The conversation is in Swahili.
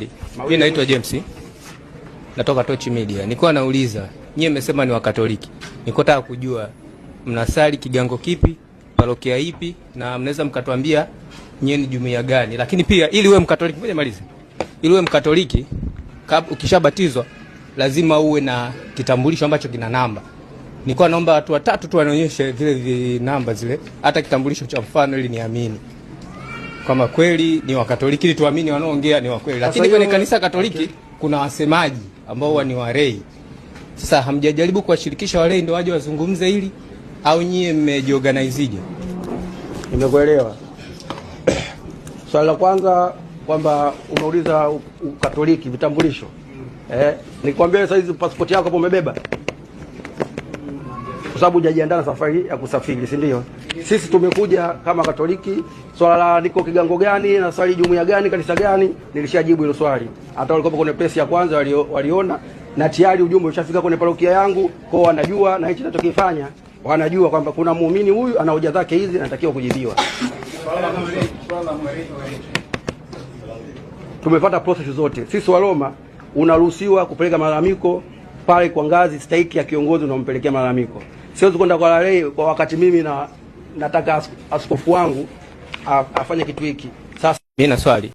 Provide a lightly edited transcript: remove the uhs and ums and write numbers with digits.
Mimi naitwa James. Natoka Tochi Media. Nilikuwa nauliza, nyie mmesema ni Wakatoliki. Niko nataka kujua mnasali kigango kipi, parokia ipi, na mnaweza mkatuambia nyie ni jumuiya gani? Lakini pia ili uwe Mkatoliki, ngoja malize. Ili uwe Mkatoliki, ukishabatizwa lazima uwe na kitambulisho ambacho kina namba. Nilikuwa naomba watu watatu tu wanaonyeshe vile namba zile, hata kitambulisho cha mfano ili niamini kama kweli ni Wakatoliki, ili tuamini wanaoongea ni wa kweli. Lakini kwenye kanisa Katoliki kuna wasemaji ambao ni walei. Sasa hamjajaribu kuwashirikisha walei ndio waje wazungumze hili, au nyie mmejiorganizeje? Nimekuelewa. Swali la kwanza kwamba unauliza Ukatoliki vitambulisho. Nikwambia sasa hizi passport yako hapo umebeba? Kwa sababu hujajiandaa na safari ya kusafiri, si ndio? Sisi tumekuja kama Katoliki. Swala la niko kigango gani na swali jumuiya gani, kanisa gani, nilishajibu hilo swali. Hata walikuwa kwenye press ya kwanza waliona, na tayari ujumbe ushafika kwenye parokia yangu, kwa wanajua na hichi ninachokifanya. Wanajua kwamba kuna muumini huyu ana hoja zake hizi anatakiwa kujibiwa. Tumefuata process zote. Sisi wa Roma unaruhusiwa kupeleka malalamiko pale kwa ngazi stahiki ya kiongozi unampelekea malalamiko. Siwezi kwenda kwa walei kwa wakati mimi nataka askofu wangu afanye kitu hiki. Sasa mimi na swali